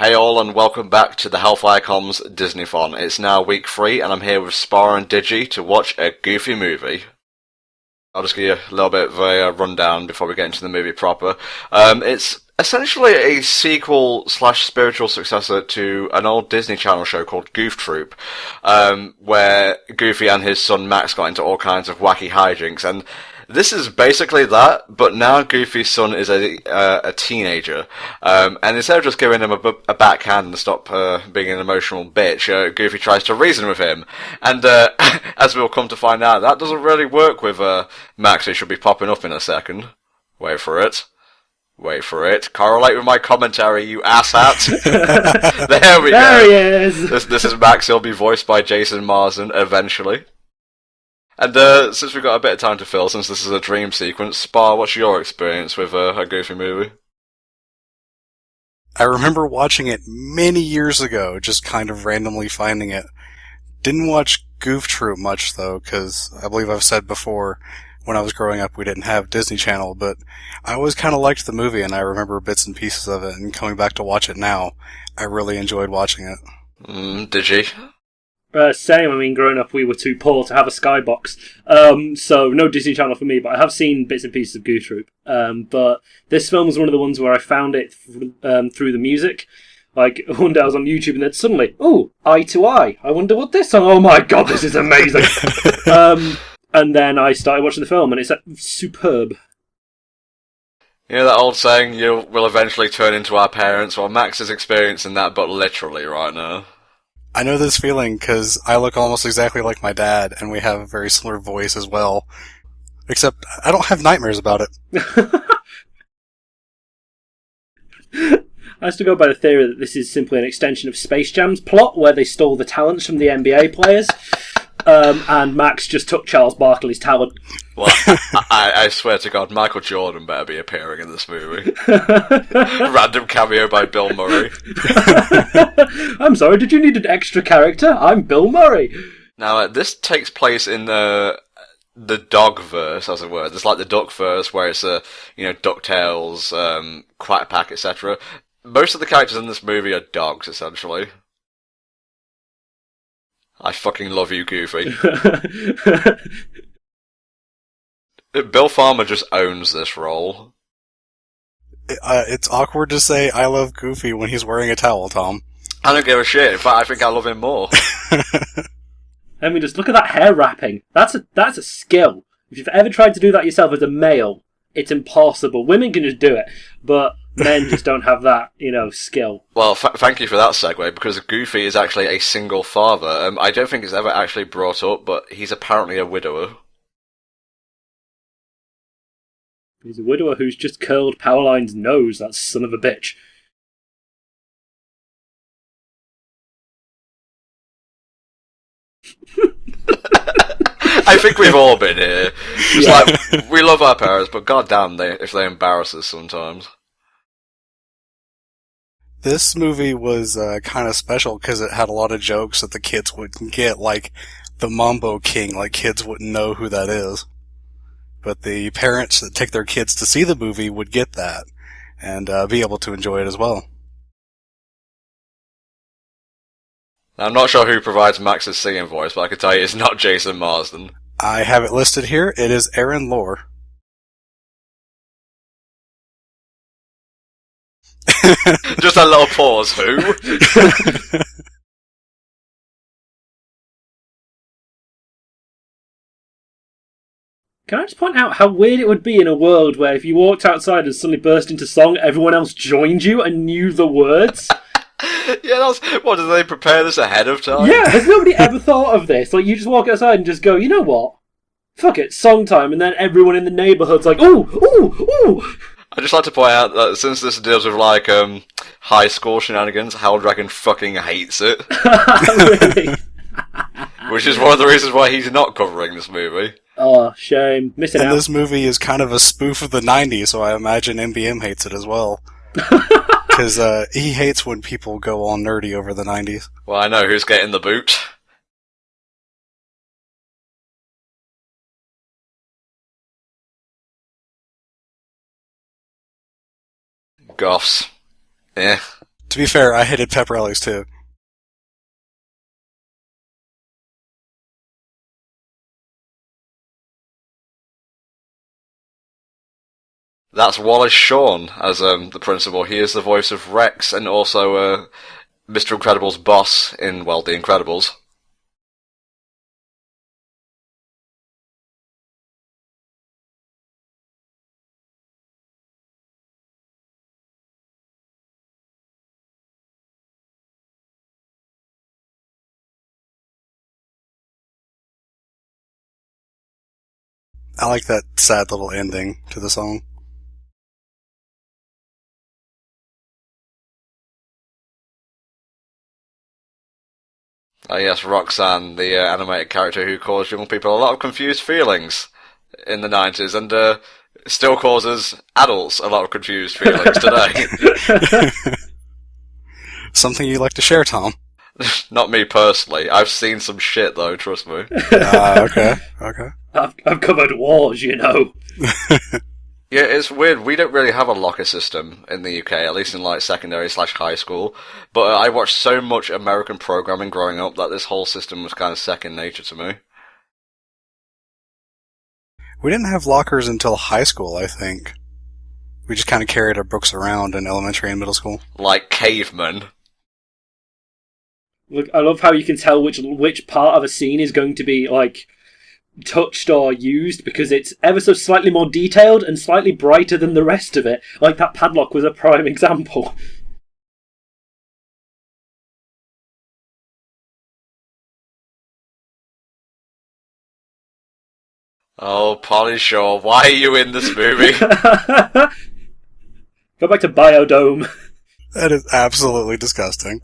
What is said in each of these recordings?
Hey all, and welcome back to the HellfireComms Disneython. It's now week 3, and I'm here with Spar and Digi to watch a Goofy movie. I'll just give you a little bit of a rundown before we get into the movie proper. It's essentially a sequel slash spiritual successor to an old Disney Channel show called Goof Troop, where Goofy and his son Max got into all kinds of wacky hijinks, and this is basically that, but now Goofy's son is a teenager, and instead of just giving him a backhand and stop being an emotional bitch, Goofy tries to reason with him, and as we'll come to find out, that doesn't really work with Max, who should be popping up in a second. Wait for it. Wait for it. Correlate with my commentary, you asshat. There we go. There he is. This is Max. He'll be voiced by Jason Marsden eventually. And since we've got a bit of time to fill, since this is a dream sequence, Spar, what's your experience with a Goofy movie? I remember watching it many years ago, just kind of randomly finding it. Didn't watch Goof Troop much, though, because I believe I've said before, when I was growing up we didn't have Disney Channel, but I always kind of liked the movie, and I remember bits and pieces of it, and coming back to watch it now, I really enjoyed watching it. Did you? Same. I mean, growing up, we were too poor to have a skybox, so no Disney Channel for me. But I have seen bits and pieces of Goof Troop. But this film was one of the ones where I found it through the music. Like one day I was on YouTube, and then suddenly, Eye to Eye. I wonder what this song. Oh my god, this is amazing! And then I started watching the film, and it's superb. You know that old saying, "You will eventually turn into our parents." Well, Max is experiencing that, but literally right now. I know this feeling because I look almost exactly like my dad, and we have a very similar voice as well. Except I don't have nightmares about it. I used to go by the theory that this is simply an extension of Space Jam's plot, where they stole the talents from the NBA players, and Max just took Charles Barkley's talent. Well, I swear to God, Michael Jordan better be appearing in this movie. Random cameo by Bill Murray. I'm sorry, did you need an extra character? I'm Bill Murray. Now, this takes place in the Dogverse, as it were. There's like the Duckverse, where it's DuckTales, Quack Pack, etc. Most of the characters in this movie are dogs, essentially. I fucking love you, Goofy. Bill Farmer just owns this role. It's awkward to say I love Goofy when he's wearing a towel, Tom. I don't give a shit. In fact, I think I love him more. I mean, just look at that hair wrapping. That's a skill. If you've ever tried to do that yourself as a male, it's impossible. Women can just do it, but men just don't have that, skill. Well, thank you for that segue, because Goofy is actually a single father. I don't think it's ever actually brought up, but he's apparently a widower. He's a widower who's just curled Powerline's nose, that son of a bitch. I think we've all been here. It's like, we love our parents, but goddamn, if they embarrass us sometimes. This movie was kind of special because it had a lot of jokes that the kids wouldn't get, like the Mambo King, like kids wouldn't know who that is. But the parents that take their kids to see the movie would get that, and be able to enjoy it as well. I'm not sure who provides Max's singing voice, but I can tell you it's not Jason Marsden. I have it listed here. It is Aaron Lohr. Just a little pause, who? Can I just point out how weird it would be in a world where if you walked outside and suddenly burst into song, everyone else joined you and knew the words? Yeah, what, did they prepare this ahead of time? Yeah, has nobody ever thought of this? Like, you just walk outside and just go, you know what? Fuck it, song time, and then everyone in the neighbourhood's like, ooh, ooh, ooh! I'd just like to point out that since this deals with, like, high school shenanigans, Hell Dragon fucking hates it. Really? Which is one of the reasons why he's not covering this movie. Oh, shame. Missing out. And this movie is kind of a spoof of the 90s, so I imagine MBM hates it as well. Because he hates when people go all nerdy over the 90s. Well, I know who's getting the boot. Goths. Yeah. To be fair, I hated pep rallies too. That's Wallace Shawn as the principal. He is the voice of Rex and also Mr. Incredible's boss in, well, The Incredibles. I like that sad little ending to the song. Yes, Roxanne, the animated character who caused young people a lot of confused feelings in the 90s, and still causes adults a lot of confused feelings today. Something you'd like to share, Tom? Not me personally. I've seen some shit though, trust me. Okay. I've covered wars, you know. Yeah, it's weird. We don't really have a locker system in the UK, at least in like secondary/high school. But I watched so much American programming growing up that this whole system was kind of second nature to me. We didn't have lockers until high school, I think. We just kind of carried our books around in elementary and middle school. Like cavemen. Look, I love how you can tell which part of a scene is going to be like touched or used because it's ever so slightly more detailed and slightly brighter than the rest of it. Like that padlock was a prime example. Oh, Polly Shaw, why are you in this movie? Go back to Biodome. That is absolutely disgusting.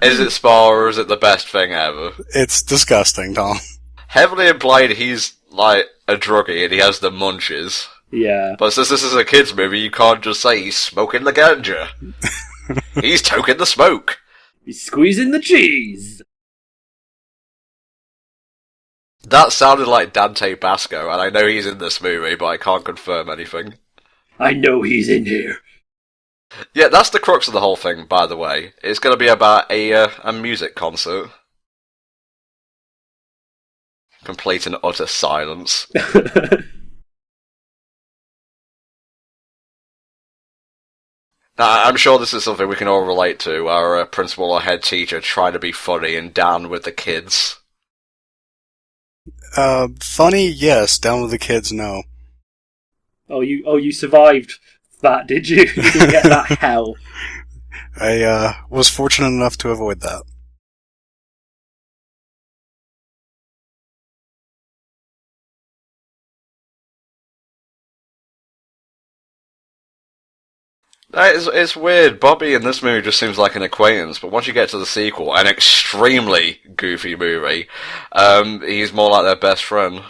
Is it Spa or is it the best thing ever? It's disgusting, Tom. Heavily implied he's like a druggie and he has the munches. Yeah. But since this is a kids' movie, you can't just say he's smoking the ganja. He's toking the smoke. He's squeezing the cheese. That sounded like Dante Basco, and I know he's in this movie, but I can't confirm anything. I know he's in here. Yeah, that's the crux of the whole thing, by the way. It's going to be about a music concert. Complete and utter silence. Now, I'm sure this is something we can all relate to, our principal or head teacher trying to be funny and down with the kids. Funny, yes. Down with the kids, no. Oh, you survived that, did you? You didn't get that hell. I was fortunate enough to avoid that. It's weird. Bobby in this movie just seems like an acquaintance, but once you get to the sequel, an extremely goofy movie, he's more like their best friend.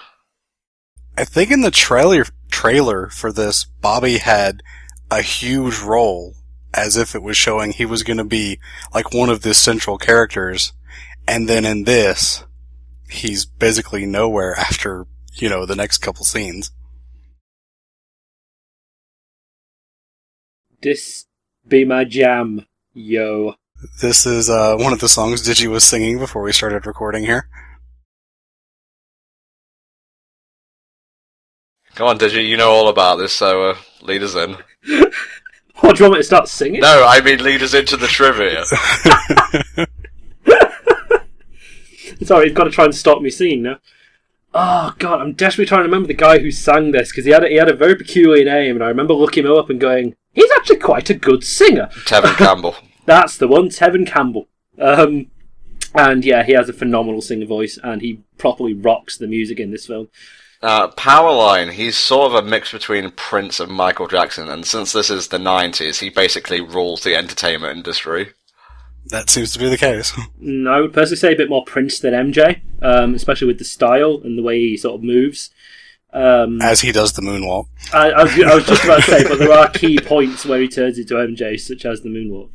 I think in the trailer for this, Bobby had a huge role, as if it was showing he was going to be like one of the central characters, and then in this, he's basically nowhere after, the next couple scenes. This be my jam, yo. This is one of the songs Digi was singing before we started recording here. Come on, Digi, you know all about this, so lead us in. What, do you want me to start singing? No, I mean lead us into the trivia. Sorry, he's got to try and stop me singing now. Oh god, I'm desperately trying to remember the guy who sang this because he had a very peculiar name, and I remember looking him up and going, he's actually quite a good singer. Tevin Campbell. That's the one, Tevin Campbell. And yeah, he has a phenomenal singer voice, and he properly rocks the music in this film. Powerline, he's sort of a mix between Prince and Michael Jackson, and since this is the 90s, he basically rules the entertainment industry. That seems to be the case. I would personally say a bit more Prince than MJ, especially with the style and the way he sort of moves. As he does the moonwalk. I was just about to say, but there are key points where he turns into MJ, such as the moonwalk.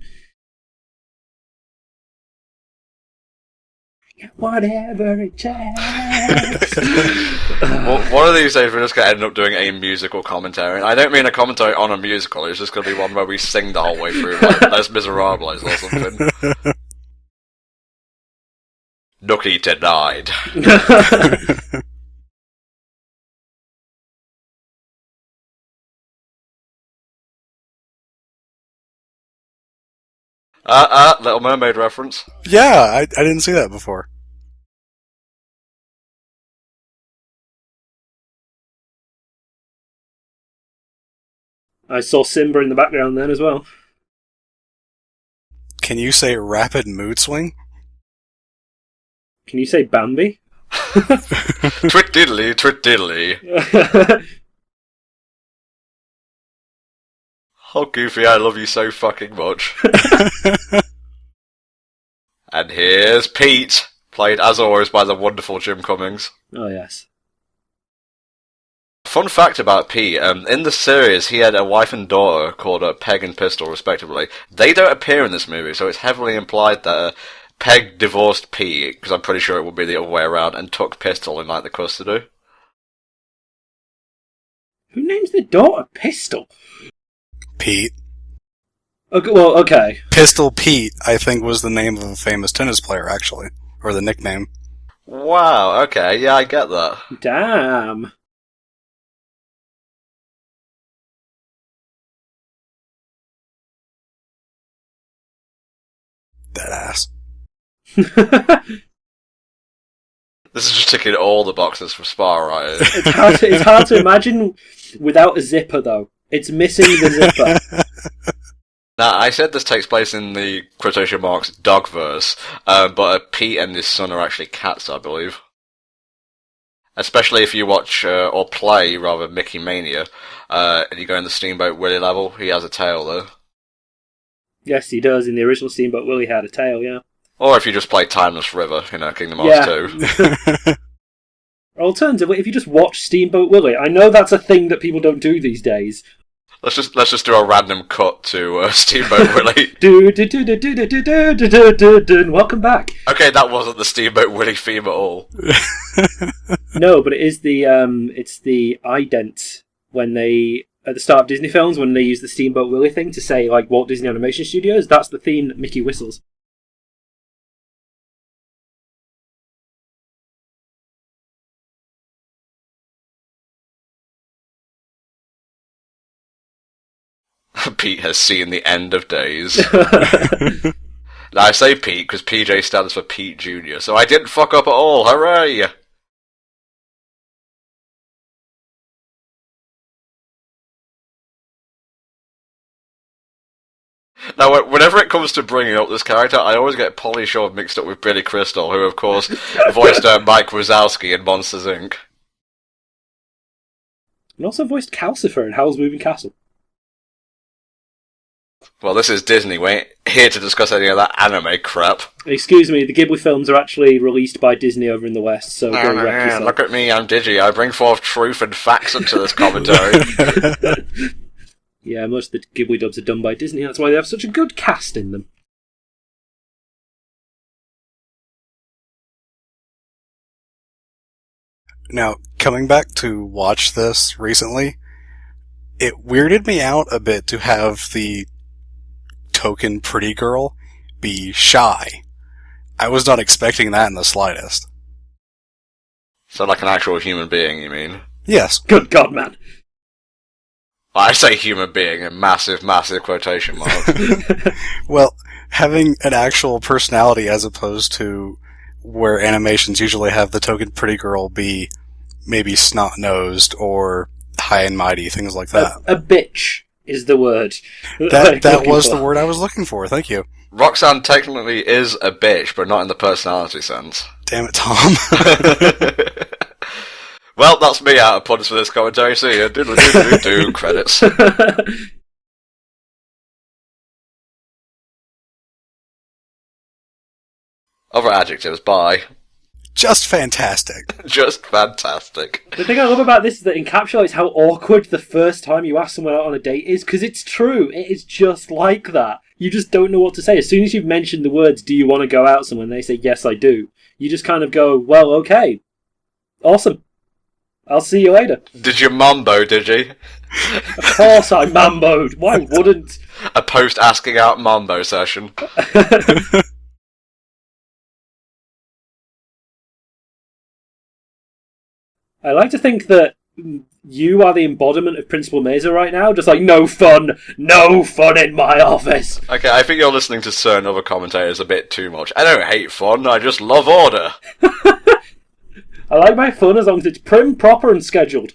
Whatever it takes. Well, one of these days we're just going to end up doing a musical commentary. And I don't mean a commentary on a musical, it's just going to be one where we sing the whole way through, like Les Miserables or something. Nookie denied. Little Mermaid reference. Yeah, I didn't see that before. I saw Simba in the background then as well. Can you say rapid mood swing? Can you say Bambi? Twit diddly. Oh, Goofy, I love you so fucking much. And here's Pete, played as always by the wonderful Jim Cummings. Oh, yes. Fun fact about Pete, in the series he had a wife and daughter called Peg and Pistol, respectively. They don't appear in this movie, so it's heavily implied that Peg divorced Pete, because I'm pretty sure it would be the other way around, and took Pistol in, like, the custody. Who names their daughter Pistol? Pete. Okay, well, okay. Pistol Pete, I think, was the name of a famous tennis player, actually. Or the nickname. Wow, okay, yeah, I get that. Damn. That ass. This is just ticking all the boxes for Spa, right? It's hard to imagine without a zipper, though. It's missing the zipper. Now, I said this takes place in the quotation marks dogverse, but Pete and his son are actually cats, I believe. Especially if you watch, or play, rather, Mickey Mania, and you go in the Steamboat Willie level, he has a tail there. Yes, he does. In the original Steamboat Willie had a tail, yeah. Or if you just play Timeless River, Kingdom Hearts 2. Alternatively, if you just watch Steamboat Willie, I know that's a thing that people don't do these days. Let's just do a random cut to Steamboat Willie. Welcome back. Okay, that wasn't the Steamboat Willie theme at all. No, but it is it's the ident when they, at the start of Disney films, when they use the Steamboat Willie thing to say, like, Walt Disney Animation Studios, that's the theme that Mickey whistles. Pete has seen the end of days. Now, I say Pete because PJ stands for Pete Jr., so I didn't fuck up at all. Hooray! Now, whenever it comes to bringing up this character, I always get Polly Shaw mixed up with Billy Crystal, who, of course, voiced Mike Wazowski in Monsters, Inc. And also voiced Calcifer in Howl's Moving Castle. Well, this is Disney. We ain't here to discuss any of that anime crap. Excuse me, the Ghibli films are actually released by Disney over in the West, so go wreck yourself. Look at me, I'm Digi. I bring forth truth and facts into this commentary. Yeah, most of the Ghibli dubs are done by Disney, that's why they have such a good cast in them. Now, coming back to watch this recently, it weirded me out a bit to have the token pretty girl be shy. I was not expecting that in the slightest. So like an actual human being, you mean? Yes. Good God, man. I say human being in massive, massive quotation marks. Well, having an actual personality as opposed to where animations usually have the token pretty girl be maybe snot-nosed or high and mighty, things like that. A bitch is the word. That was the word I was looking for, thank you. Roxanne technically is a bitch, but not in the personality sense. Damn it, Tom. Well, that's me out of puns for this commentary. See ya. Doodle-doodle-doo. Credits. Other adjectives, bye. Just fantastic. Just fantastic. The thing I love about this is that it encapsulates how awkward the first time you ask someone out on a date is, because it's true. It is just like that. You just don't know what to say. As soon as you've mentioned the words, do you want to go out somewhere, and they say, yes, I do, you just kind of go, well, okay, awesome. I'll see you later. Did you mambo, did you? Of course I mamboed. Why wouldn't? A post-asking out mambo session. I like to think that you are the embodiment of Principal Mesa right now. Just like, no fun in my office. Okay, I think you're listening to certain other commentators a bit too much. I don't hate fun, I just love order. I like my fun as long as it's prim, proper, and scheduled.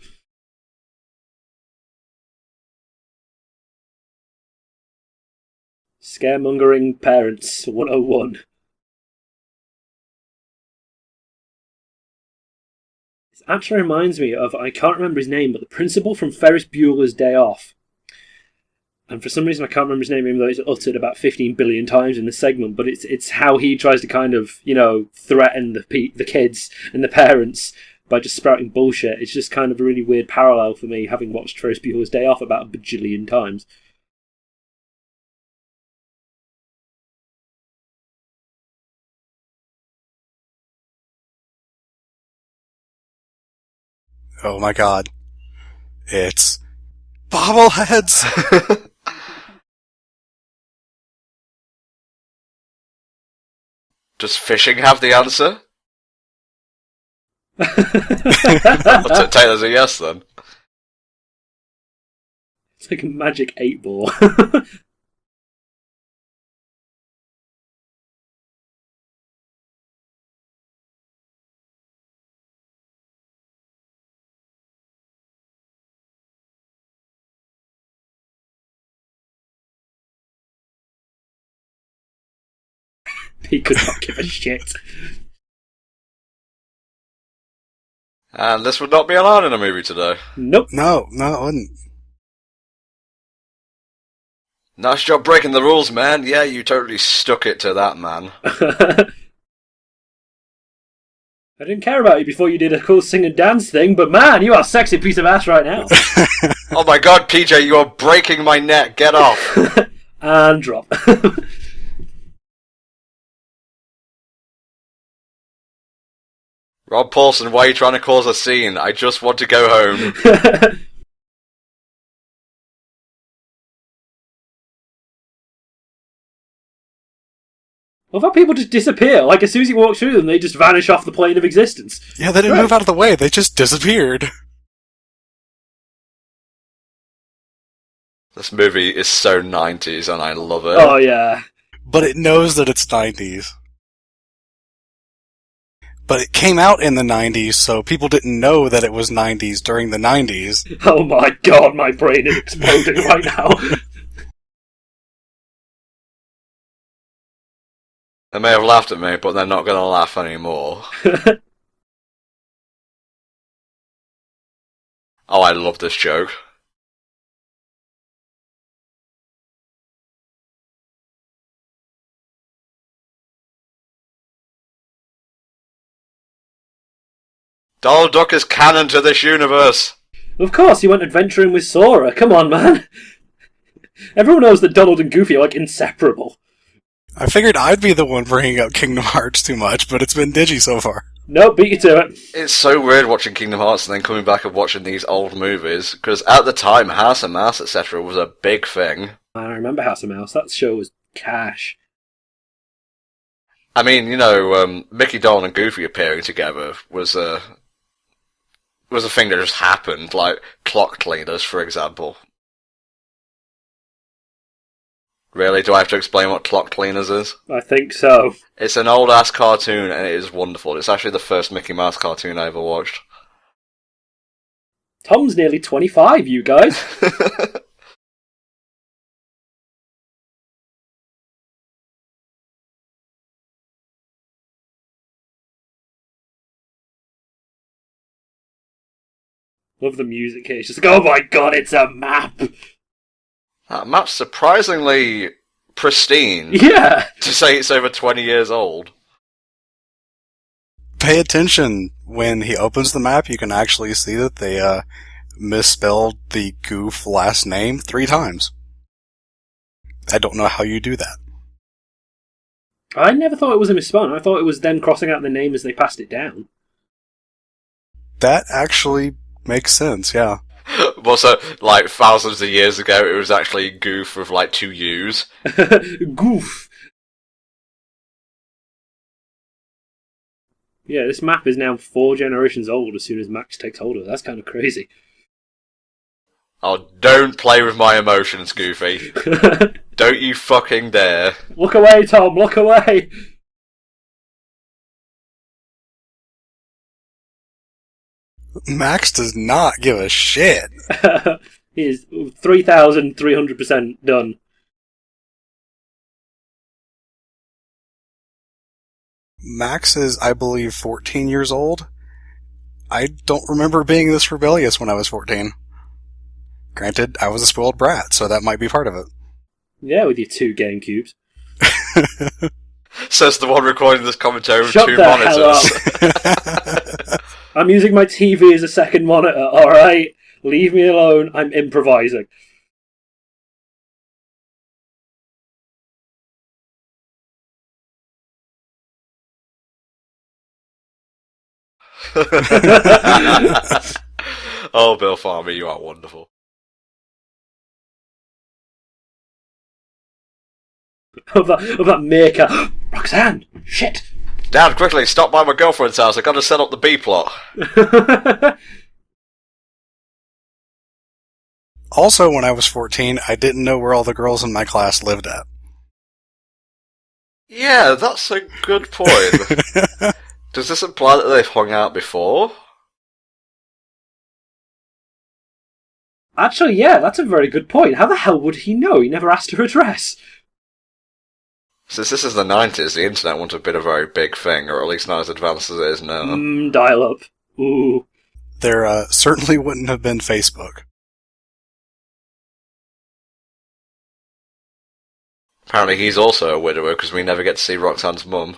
Scaremongering Parents 101. This actually reminds me of, I can't remember his name, but the principal from Ferris Bueller's Day Off. And for some reason I can't remember his name, even though it's uttered about 15 billion times in the segment, but it's how he tries to kind of, threaten the kids and the parents by just sprouting bullshit. It's just kind of a really weird parallel for me, having watched Ferris Bueller's Day Off about a bajillion times. Oh my god. It's bobbleheads! Does fishing have the answer? Taylor's a yes then. It's like a magic 8-ball. He could not give a shit. And this would not be allowed in a movie today. Nope. No, it wouldn't. Nice job breaking the rules, man. Yeah, you totally stuck it to that, man. I didn't care about you before you did a cool sing and dance thing, but man, you are a sexy piece of ass right now. Oh my god, PJ, you are breaking my neck. Get off. And drop. Rob Paulson, why are you trying to cause a scene? I just want to go home. Well, people just disappear. Like, as soon as you walk through them, they just vanish off the plane of existence. Yeah, they didn't move out of the way, they just disappeared. This movie is so 90s and I love it. Oh, yeah. But it knows that it's 90s. But it came out in the 90s, so people didn't know that it was 90s during the 90s. Oh my god, my brain is exploding right now. They may have laughed at me, but they're not going to laugh anymore. Oh, I love this joke. Donald Duck is canon to this universe. Of course, you went adventuring with Sora. Come on, man. Everyone knows that Donald and Goofy are, like, inseparable. I figured I'd be the one bringing up Kingdom Hearts too much, but it's been Digi so far. Nope, beat you to it. It's so weird watching Kingdom Hearts and then coming back and watching these old movies, because at the time, House of Mouse, etc. was a big thing. I remember House of Mouse. That show was cash. I mean, Mickey, Donald, and Goofy appearing together was a thing that just happened, like clock cleaners, for example. Really? Do I have to explain what clock cleaners is? I think so. It's an old-ass cartoon, and it is wonderful. It's actually the first Mickey Mouse cartoon I ever watched. Tom's nearly 25, you guys. Love the music here. It's just like, oh my god, it's a map! That map's surprisingly pristine. Yeah! To say it's over 20 years old. Pay attention. When he opens the map, you can actually see that they misspelled the Goof last name 3 times. I don't know how you do that. I never thought it was a misspelling. I thought it was them crossing out the name as they passed it down. That actually makes sense, yeah. Well, so, like, thousands of years ago, it was actually Goof with, like, 2 U's. Goof. Yeah, this map is now 4 generations old as soon as Max takes hold of it. That's kind of crazy. Oh, don't play with my emotions, Goofy. Don't you fucking dare. Look away, Tom, look away! Max does not give a shit. He is 3,300% done. Max is, I believe, 14 years old. I don't remember being this rebellious when I was 14. Granted, I was a spoiled brat, so that might be part of it. Yeah, with your 2 GameCubes. Says the one recording this commentary with Shut 2 the hell monitors. I'm using my TV as a second monitor, alright? Leave me alone, I'm improvising. Oh, Bill Farmer, you are wonderful. of that maker. Roxanne! Shit! Dad, quickly, stop by my girlfriend's house. I gotta set up the B plot. Also, when I was 14, I didn't know where all the girls in my class lived at. Yeah, that's a good point. Does this imply that they've hung out before? Actually, yeah, that's a very good point. How the hell would he know? He never asked her address. Since this is the 90s, the internet wouldn't have been a very big thing, or at least not as advanced as it is now. Dial up. Ooh. There certainly wouldn't have been Facebook. Apparently he's also a widower, because we never get to see Roxanne's mum.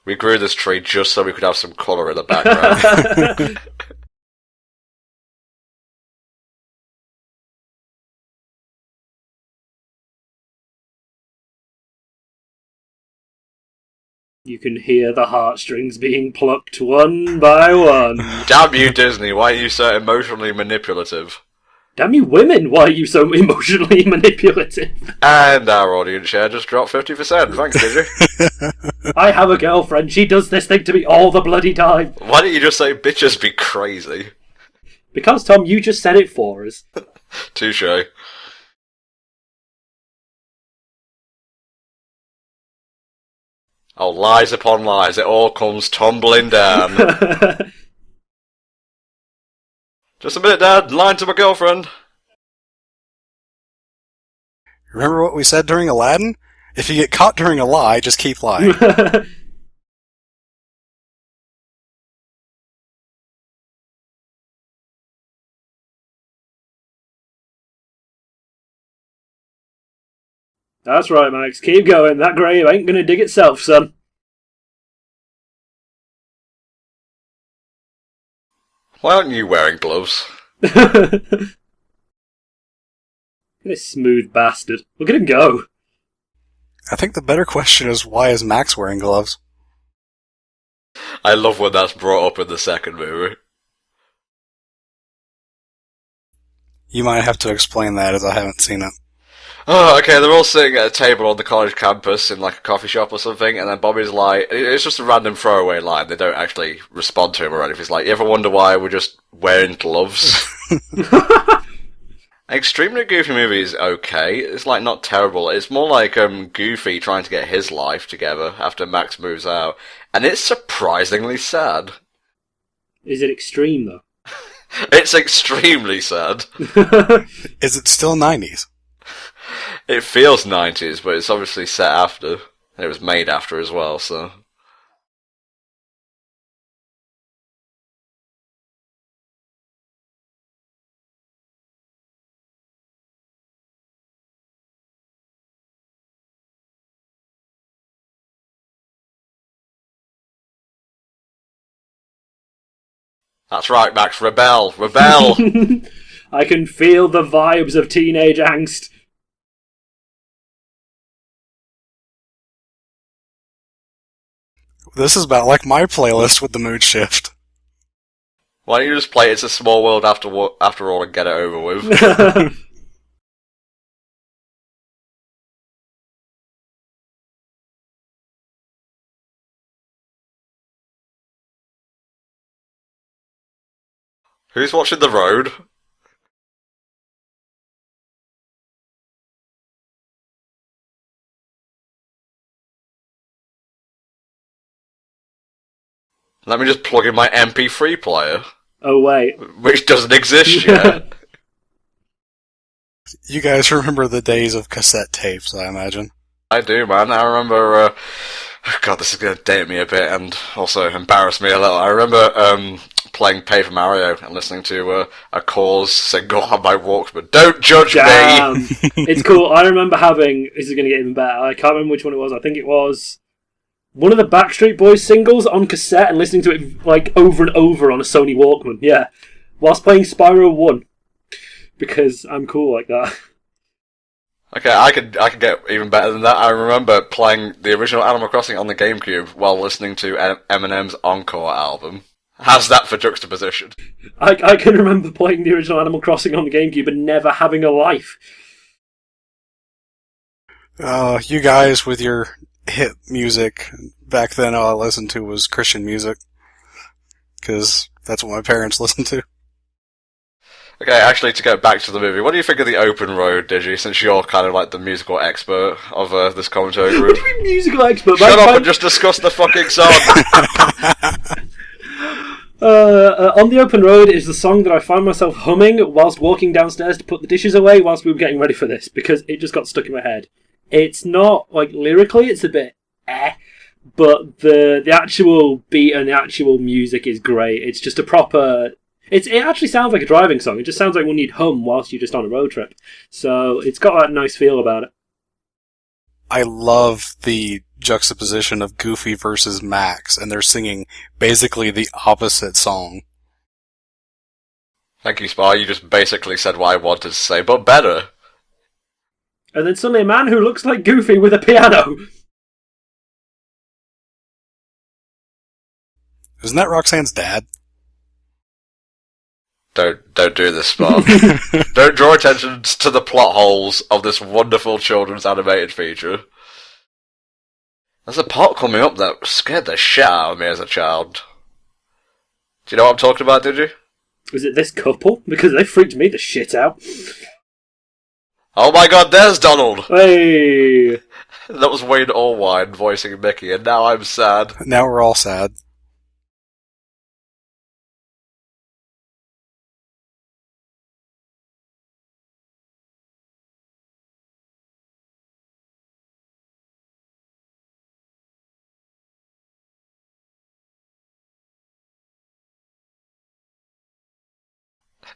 We grew this tree just so we could have some colour in the background. You can hear the heartstrings being plucked one by one. Damn you, Disney, why are you so emotionally manipulative? Damn you women, why are you so emotionally manipulative? And our audience share just dropped 50%. Thanks, Digi. I have a girlfriend, she does this thing to me all the bloody time. Why don't you just say bitches be crazy? Because, Tom, you just said it for us. Touche. Oh, lies upon lies, it all comes tumbling down. Just a minute, Dad, lying to my girlfriend. Remember what we said during Aladdin? If you get caught during a lie, just keep lying. That's right, Max. Keep going. That grave ain't gonna dig itself, son. Why aren't you wearing gloves? This smooth bastard. Look at him go. I think the better question is, why is Max wearing gloves? I love when that's brought up in the second movie. You might have to explain that, as I haven't seen it. Oh, okay, they're all sitting at a table on the college campus in like a coffee shop or something, and then Bobby's like, it's just a random throwaway line, they don't actually respond to him or anything. He's like, you ever wonder why we're just wearing gloves? Extremely Goofy movie is okay, it's like not terrible, it's more like Goofy trying to get his life together after Max moves out, and it's surprisingly sad. Is it extreme, though? It's extremely sad. Is it still 90s? It feels 90s, but it's obviously set after. And it was made after as well, so... That's right, Max. Rebel. Rebel. I can feel the vibes of teenage angst. This is about like my playlist with the mood shift. Why don't you just play It's a Small World after all and get it over with? Who's watching The Road? Let me just plug in my MP3 player, Oh, wait. which doesn't exist yet. You guys remember the days of cassette tapes, I imagine. I do, man. I remember. God, this is going to date me a bit and also embarrass me a little. I remember playing Paper Mario and listening to a Cause single on my Walkman. Don't judge Damn. me! It's cool. I remember having... This is going to get even better. I can't remember which one it was. I think it was one of the Backstreet Boys singles on cassette and listening to it like over and over on a Sony Walkman. Yeah. Whilst playing Spyro 1. Because I'm cool like that. Okay, I could get even better than that. I remember playing the original Animal Crossing on the GameCube while listening to Eminem's Encore album. How's that for juxtaposition? I can remember playing the original Animal Crossing on the GameCube and never having a life. You guys with your hit music. Back then all I listened to was Christian music. Because that's what my parents listened to. Okay, actually, to get back to the movie, what do you think of the open road, Digi, since you're kind of like the musical expert of this commentary What group? do you mean musical expert? Shut up and just discuss the fucking song! On the Open Road is the song that I found myself humming whilst walking downstairs to put the dishes away whilst we were getting ready for this, because it just got stuck in my head. It's not, like, lyrically, it's a bit but the actual beat and the actual music is great. It's just a proper... It actually sounds like a driving song. It just sounds like one you'd hum whilst you're just on a road trip. So it's got that nice feel about it. I love the juxtaposition of Goofy versus Max, and they're singing basically the opposite song. Thank you, Spy. You just basically said what I wanted to say, but better. And then suddenly a man who looks like Goofy with a piano. Isn't that Roxanne's dad? Don't do this, Spy. Don't draw attention to the plot holes of this wonderful children's animated feature. There's a part coming up that scared the shit out of me as a child. Do you know what I'm talking about, did you? Was it this couple? Because they freaked me the shit out. Oh my god, there's Donald! Hey! That was Wayne Allwine voicing Mickey, and now I'm sad. Now we're all sad.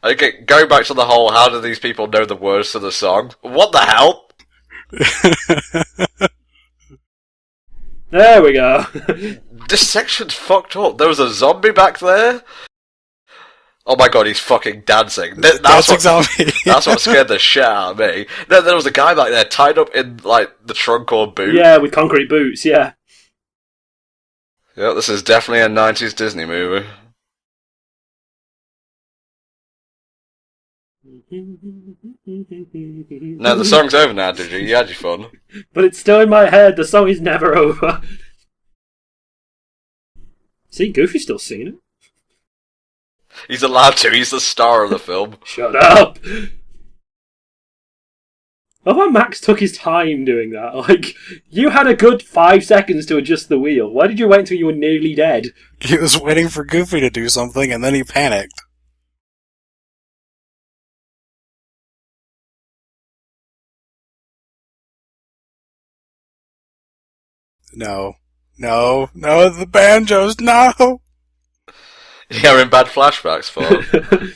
Okay, going back to the whole, how do these people know the words to the song? What the hell? There we go. This section's fucked up. There was a zombie back there? Oh my god, he's fucking dancing. That's what, zombie. that's what scared the shit out of me. There was a guy back there tied up in, like, the trunk or boot. Yeah, with concrete boots, yeah. Yeah, this is definitely a 90s Disney movie. No, the song's over now, did you? You had your fun. But it's still in my head. The song is never over. See, Goofy's still singing it. He's allowed to. He's the star of the film. Shut up! Oh, how Max took his time doing that. Like, you had a good 5 seconds to adjust the wheel. Why did you wait until you were nearly dead? He was waiting for Goofy to do something, and then he panicked. No, the banjos, no! You're in bad flashbacks for.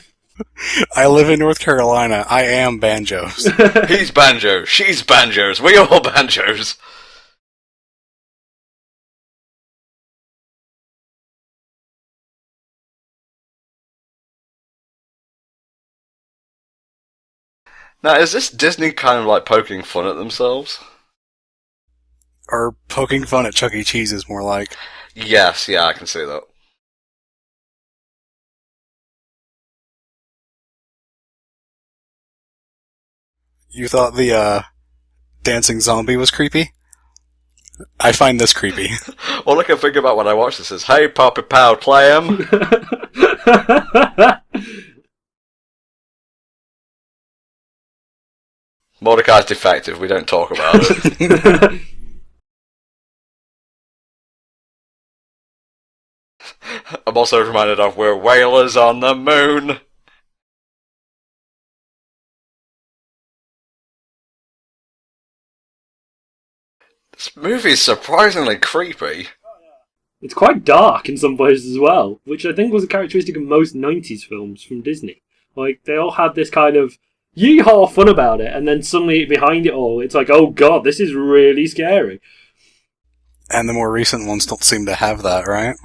I live in North Carolina. I am banjos. He's banjo. She's banjos. We all banjos. Now, is this Disney kind of like poking fun at themselves? Or poking fun at Chuck E. Cheese is more like. Yes, yeah, I can see that. You thought the dancing zombie was creepy? I find this creepy. All I can think about when I watch this is, hey, Poppy Pow, clam! Mordecai's defective, we don't talk about it. I'm also reminded of we're whalers on the moon! This movie's surprisingly creepy. It's quite dark in some places as well, which I think was a characteristic of most 90s films from Disney. Like, they all had this kind of yee-haw fun about it, and then suddenly behind it all, it's like, oh god, this is really scary. And the more recent ones don't seem to have that, right?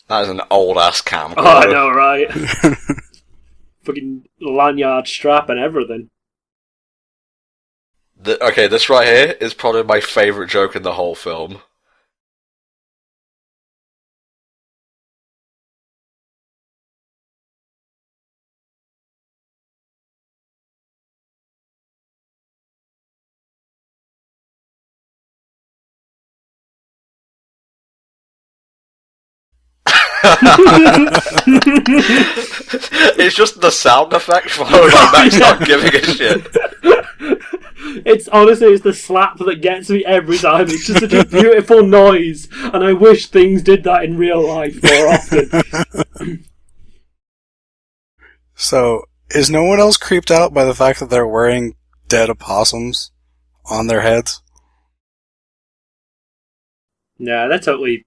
That is an old-ass camcorder. Oh, I know, right? Fucking lanyard strap and everything. Okay, this right here is probably my favourite joke in the whole film. It's just the sound effect followed by Max not giving a shit. It's the slap that gets me every time. It's just such a beautiful noise, and I wish things did that in real life more often. So, is no one else creeped out by the fact that they're wearing dead opossums on their heads? Nah, they're totally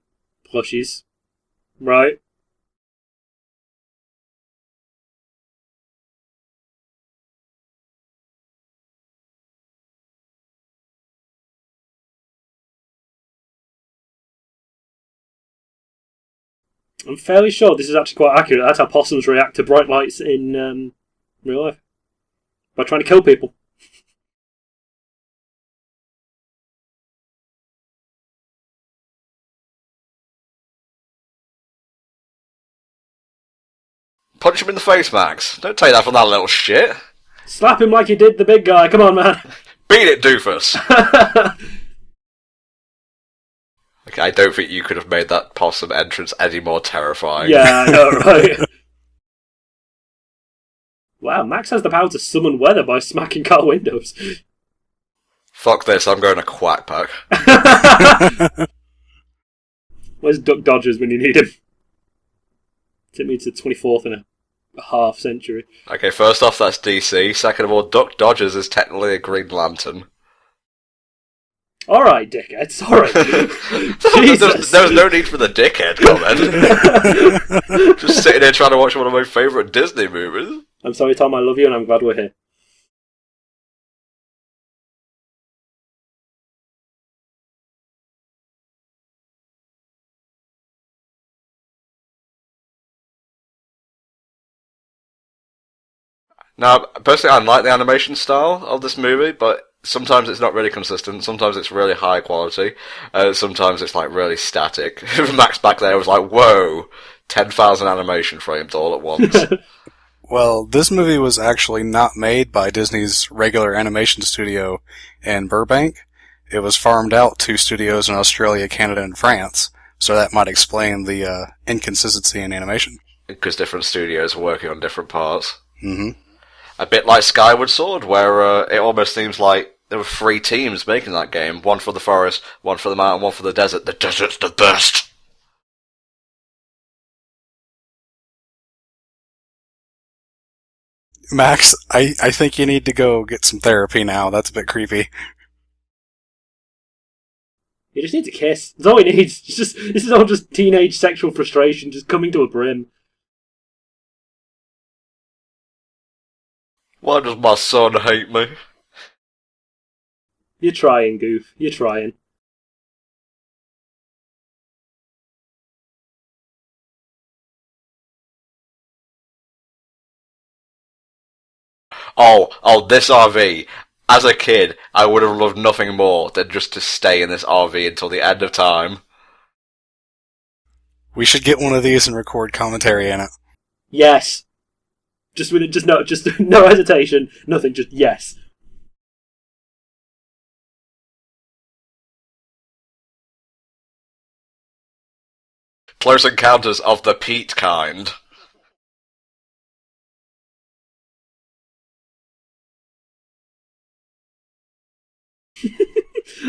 plushies. Right? I'm fairly sure this is actually quite accurate. That's how possums react to bright lights in real life. By trying to kill people. Punch him in the face, Max. Don't take that from that little shit. Slap him like you did the big guy. Come on, man. Beat it, doofus. Okay, I don't think you could have made that possum entrance any more terrifying. Yeah, I know, right? Wow, Max has the power to summon weather by smacking car windows. Fuck this, I'm going to Quack Pack. Where's Duck Dodgers when you need him? Took me to the 24th in a half century. Okay, first off, that's DC. Second of all, Duck Dodgers is technically a Green Lantern. Alright, dickhead, sorry. There's no need for the dickhead comment. Just sitting here trying to watch one of my favourite Disney movies. I'm sorry, Tom, I love you and I'm glad we're here. Now, personally, I like the animation style of this movie, but sometimes it's not really consistent. Sometimes it's really high quality. Sometimes it's like really static. Max back there was like, whoa, 10,000 animation frames all at once. Well, this movie was actually not made by Disney's regular animation studio in Burbank. It was farmed out to studios in Australia, Canada, and France, so that might explain the inconsistency in animation. Because different studios were working on different parts. Mm-hmm. A bit like Skyward Sword, where it almost seems like there were 3 teams making that game. One for the forest, one for the mountain, one for the desert. The desert's the best! Max, I think you need to go get some therapy now. That's a bit creepy. He just needs a kiss. That's all he needs. This is all just teenage sexual frustration just coming to a brim. Why does my son hate me? You're trying, Goof. You're trying. Oh, this RV. As a kid, I would have loved nothing more than just to stay in this RV until the end of time. We should get one of these and record commentary in it. Yes. Just no hesitation, nothing, just yes. Close Encounters of the Pete kind.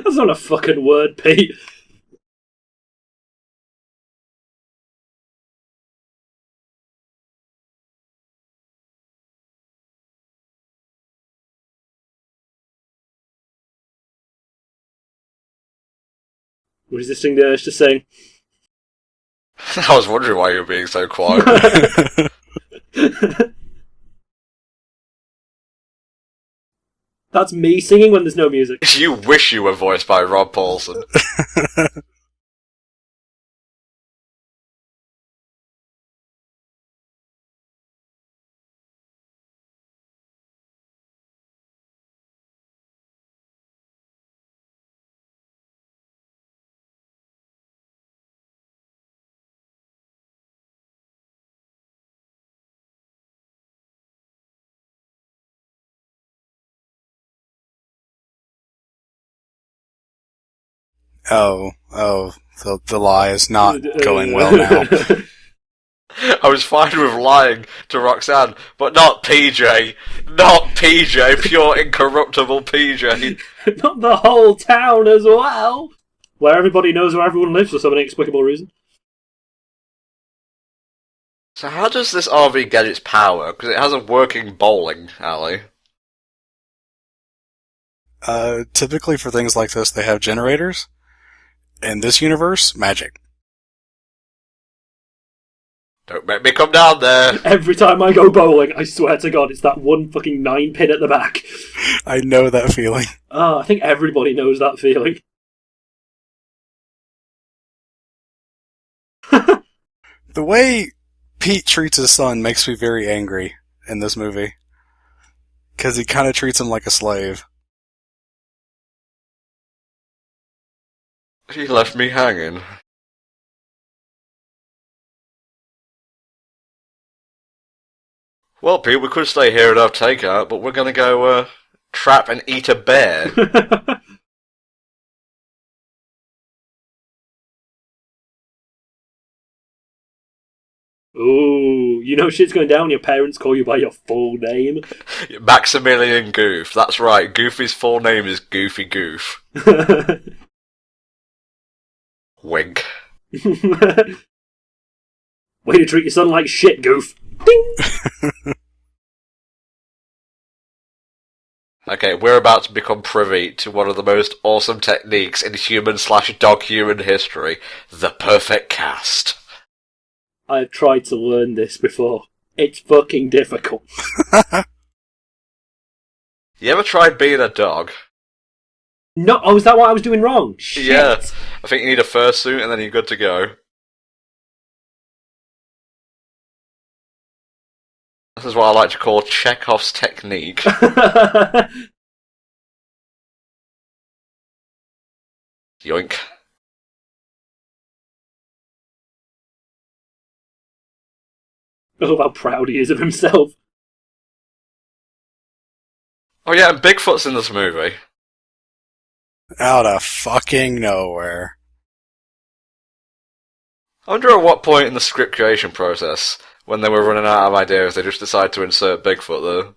That's not a fucking word, Pete. Resisting the urge to sing. I was wondering why you were being so quiet. That's me singing when there's no music. You wish you were voiced by Rob Paulson. Oh, the lie is not going well now. I was fine with lying to Roxanne, but not PJ. Not PJ, pure incorruptible PJ. Not the whole town as well! Where everybody knows where everyone lives for some inexplicable reason. So how does this RV get its power? Because it has a working bowling alley. Typically for things like this, they have generators. In this universe, magic. Don't make me come down there. Every time I go bowling, I swear to God, it's that one fucking 9 pin at the back. I know that feeling. I think everybody knows that feeling. The way Pete treats his son makes me very angry in this movie. Because he kind of treats him like a slave. He left me hanging. Well, Pete, we could stay here and have takeout, but we're gonna go, trap and eat a bear. Ooh, you know shit's going down when your parents call you by your full name. Maximilian Goof. That's right, Goofy's full name is Goofy Goof. Wink. Way to treat your son like shit, Goof. Ding! Okay, we're about to become privy to one of the most awesome techniques in human/dog-human history, the perfect cast. I've tried to learn this before. It's fucking difficult. You ever tried being a dog? No, is that what I was doing wrong? Shit. Yeah, I think you need a fursuit and then you're good to go. This is what I like to call Chekhov's technique. Yoink. I love how proud he is of himself. Oh yeah, and Bigfoot's in this movie. Out of fucking nowhere. I wonder at what point in the script creation process, when they were running out of ideas, they just decided to insert Bigfoot there.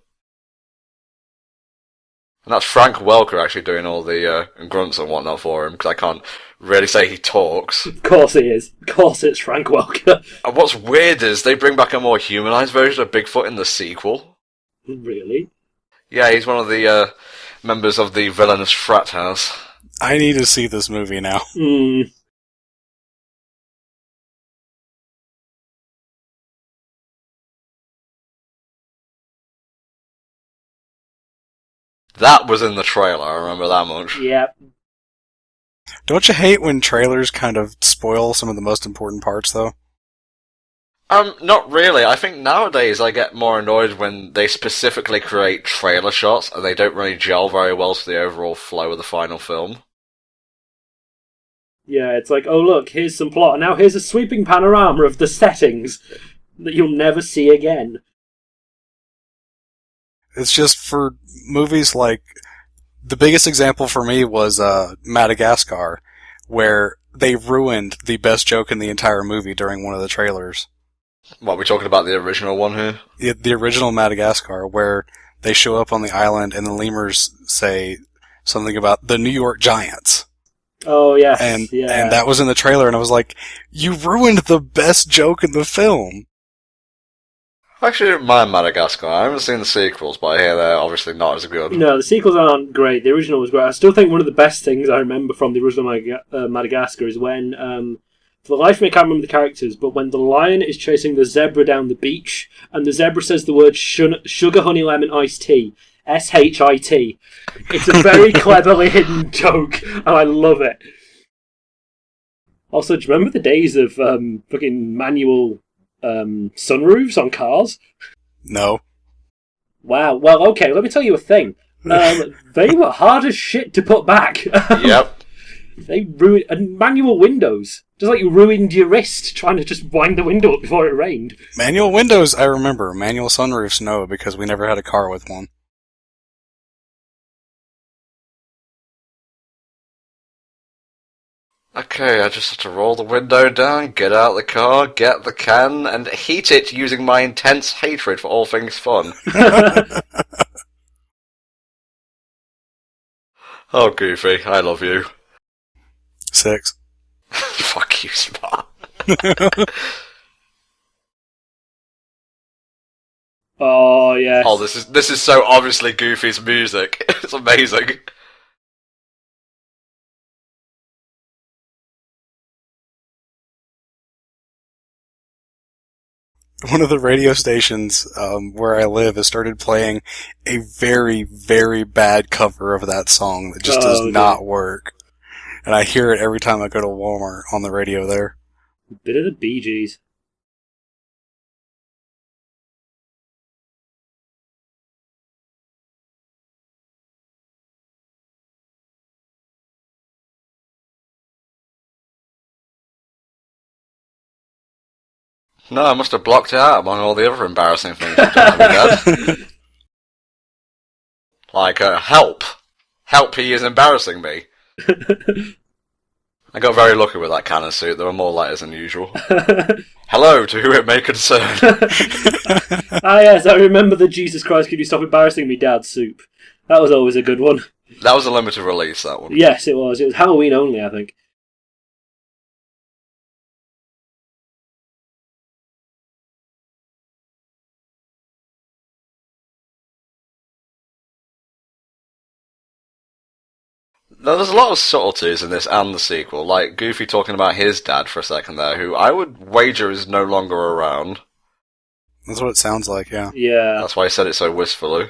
And that's Frank Welker actually doing all the grunts and whatnot for him, because I can't really say he talks. Of course he is. Of course it's Frank Welker. And what's weird is they bring back a more humanized version of Bigfoot in the sequel. Really? Yeah, he's one of the members of the villainous frat house. I need to see this movie now. That was in the trailer, I remember that much. Yep. Don't you hate when trailers kind of spoil some of the most important parts, though? Not really. I think nowadays I get more annoyed when they specifically create trailer shots and they don't really gel very well to the overall flow of the final film. Yeah, it's like, oh look, here's some plot, and now here's a sweeping panorama of the settings that you'll never see again. It's just for movies like... The biggest example for me was Madagascar, where they ruined the best joke in the entire movie during one of the trailers. What, we're talking about the original one here? The original Madagascar, where they show up on the island and the lemurs say something about the New York Giants. Oh, yes. And that was in the trailer, and I was like, you ruined the best joke in the film. I actually don't mind Madagascar. I haven't seen the sequels, but I hear they're obviously not as good. No, the sequels aren't great. The original was great. I still think one of the best things I remember from the original Madagascar is when, for the life of me I can't remember the characters, but when the lion is chasing the zebra down the beach, and the zebra says the word sugar, honey, lemon, iced tea. S-H-I-T. It's a very cleverly hidden joke, and I love it. Also, do you remember the days of fucking manual sunroofs on cars? No. Wow. Well, okay, let me tell you a thing. They were hard as shit to put back. Yep. They ruined... And manual windows. Just like you ruined your wrist trying to just wind the window up before it rained. Manual windows, I remember. Manual sunroofs, no, because we never had a car with one. Okay, I just have to roll the window down, get out the car, get the can, and heat it using my intense hatred for all things fun. Oh, Goofy, I love you. 6. Fuck you, Smart. Oh, yes. Oh, this is so obviously Goofy's music. It's amazing. One of the radio stations where I live has started playing a very, very bad cover of that song that just does not work. And I hear it every time I go to Walmart on the radio there. A bit of the Bee Gees. No, I must have blocked it out among all the other embarrassing things I've done with my dad. Like, help. Help, he is embarrassing me. I got very lucky with that cannon suit. There were more letters than usual. Hello, to who it may concern. Ah, yes, I remember the Jesus Christ, could you stop embarrassing me, Dad soup. That was always a good one. That was a limited release, that one. Yes, it was. It was Halloween only, I think. Now, there's a lot of subtleties in this and the sequel, like Goofy talking about his dad for a second there, who I would wager is no longer around. That's what it sounds like, yeah. Yeah. That's why I said it so wistfully.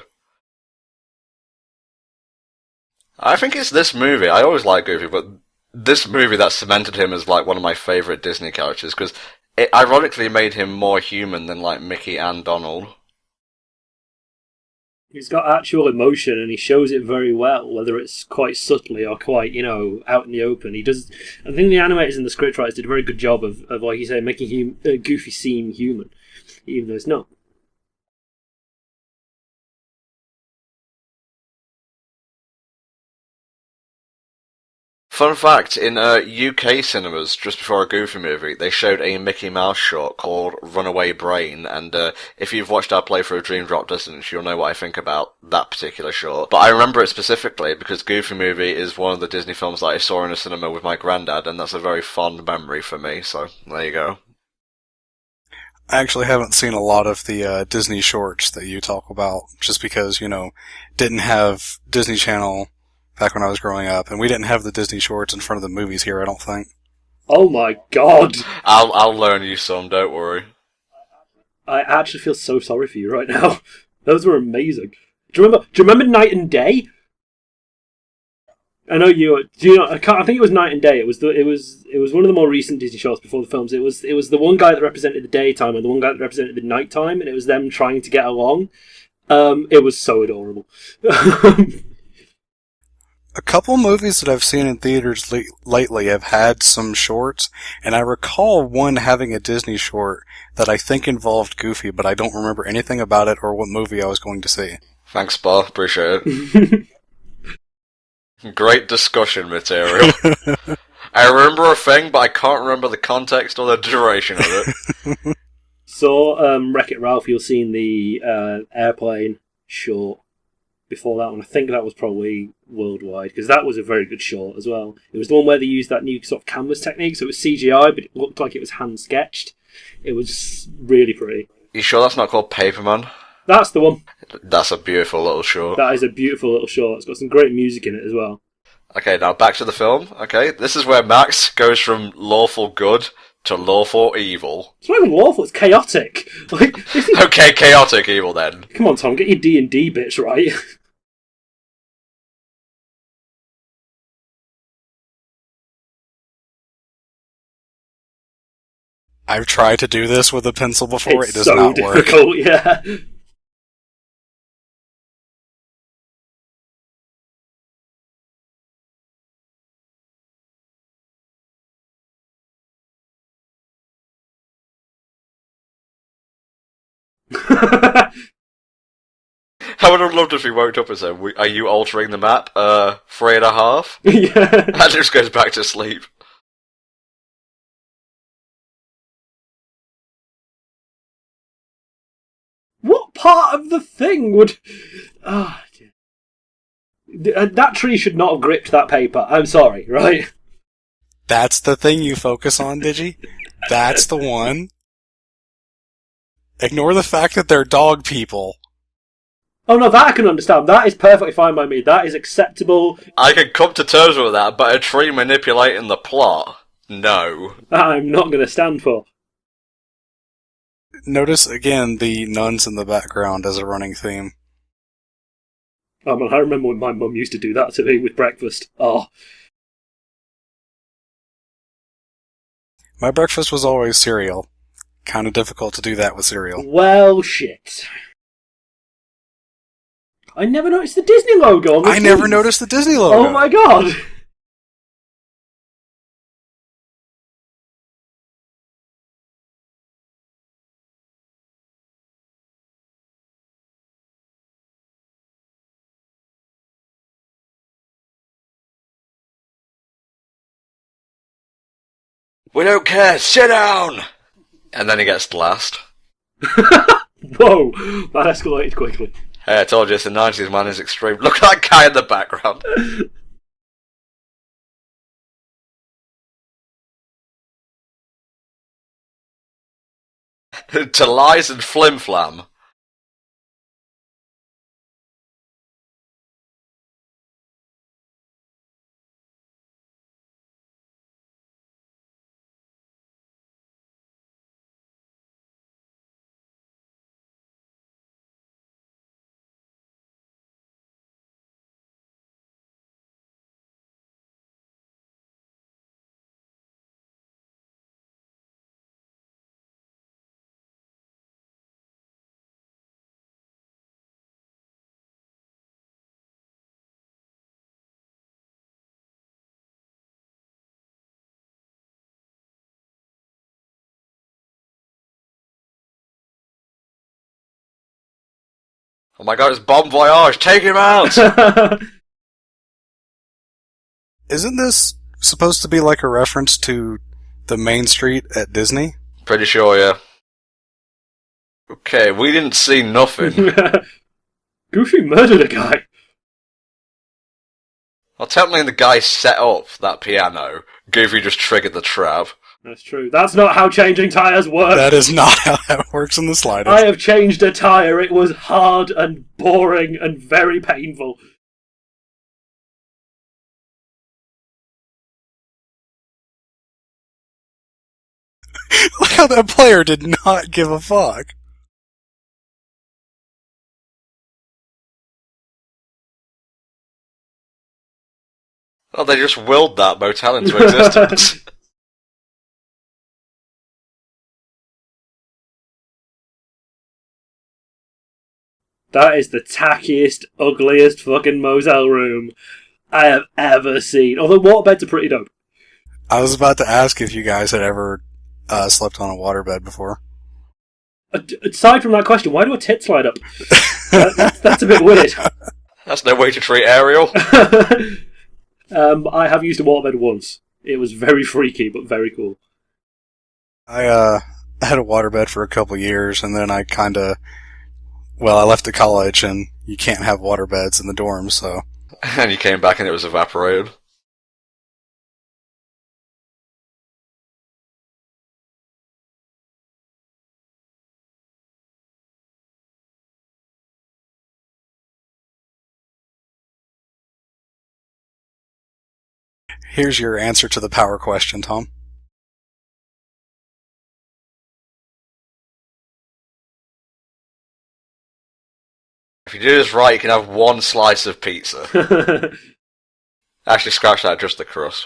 I think it's this movie, I always like Goofy, but this movie that cemented him as like one of my favourite Disney characters, because it ironically made him more human than like Mickey and Donald. He's got actual emotion and he shows it very well, whether it's quite subtly or quite, out in the open. He does. I think the animators and the scriptwriters did a very good job of like you say, making Goofy seem human, even though it's not. Fun fact, in UK cinemas, just before a Goofy movie, they showed a Mickey Mouse short called Runaway Brain, and if you've watched our playthrough of Dream Drop Distance, you'll know what I think about that particular short. But I remember it specifically because Goofy movie is one of the Disney films that I saw in a cinema with my granddad, and that's a very fond memory for me, so there you go. I actually haven't seen a lot of the Disney shorts that you talk about, just because, didn't have Disney Channel back when I was growing up, and we didn't have the Disney shorts in front of the movies here, I don't think. Oh my god! I'll learn you some, don't worry. I actually feel so sorry for you right now. Those were amazing. Do you remember Night and Day? I know you. Do you know? I think it was Night and Day. It was one of the more recent Disney shows before the films. It was the one guy that represented the daytime and the one guy that represented the nighttime, and it was them trying to get along. It was so adorable. A couple movies that I've seen in theaters lately have had some shorts, and I recall one having a Disney short that I think involved Goofy, but I don't remember anything about it or what movie I was going to see. Thanks, Bob. Appreciate it. Great discussion material. I remember a thing, but I can't remember the context or the duration of it. So, Wreck-It Ralph, you'll see in the airplane short before that one. I think that was probably worldwide, because that was a very good short as well. It was the one where they used that new sort of canvas technique, so it was CGI, but it looked like it was hand-sketched. It was really pretty. You sure that's not called Paperman? That's the one. That's a beautiful little short. That is a beautiful little short. It's got some great music in it as well. Okay, now back to the film. Okay, this is where Max goes from lawful good to lawful evil. It's not even lawful, it's chaotic. Okay, chaotic evil then. Come on, Tom, get your D&D bits right. I've tried to do this with a pencil before, It's it does so not work. difficult, yeah. I would have loved if he woke up and said, "Are you altering the map? 3.5?" Yeah. And just goes back to sleep. What part of the thing would... Ah, that tree should not have gripped that paper. I'm sorry, right? That's the thing you focus on, Digi? That's the one? Ignore the fact that they're dog people. Oh no, that I can understand. That is perfectly fine by me. That is acceptable. I can come to terms with that, but a tree manipulating the plot? No. I'm not going to stand for. Notice, again, the nuns in the background as a running theme. Oh man, I remember when my mum used to do that to me with breakfast. Oh. My breakfast was always cereal. Kind of difficult to do that with cereal. Well, shit. I never noticed the Disney logo on the I never noticed the Disney logo. Oh my god. We don't care, sit down! And then he gets last. Whoa, that escalated quickly. Hey, I told you it's the 90s, man, is extreme. Look at that guy in the background. To lies and flim-flam. Oh my god, it's Bon Voyage, take him out! Isn't this supposed to be like a reference to the main street at Disney? Pretty sure, yeah. Okay, we didn't see nothing. Goofy murdered a guy. Well, technically the guy set up that piano. Goofy just triggered the trap. That's true. That's not how changing tyres work. That is not how that works in the slightest. I have changed a tyre. It was hard and boring and very painful. Look how that player did not give a fuck. Well, they just willed that motel into existence. That is the tackiest, ugliest fucking motel room I have ever seen. Although waterbeds are pretty dope. I was about to ask if you guys had ever slept on a waterbed before. Aside from that question, why do our tits light up? That's a bit weird. That's no way to treat Ariel. I have used a waterbed once. It was very freaky, but very cool. I had a waterbed for a couple years, and then I I left to college, and you can't have waterbeds in the dorms, so... And you came back and it was evaporated. Here's your answer to the power question, Tom. If you do this right, you can have one slice of pizza. Actually, scratch that, just the crust.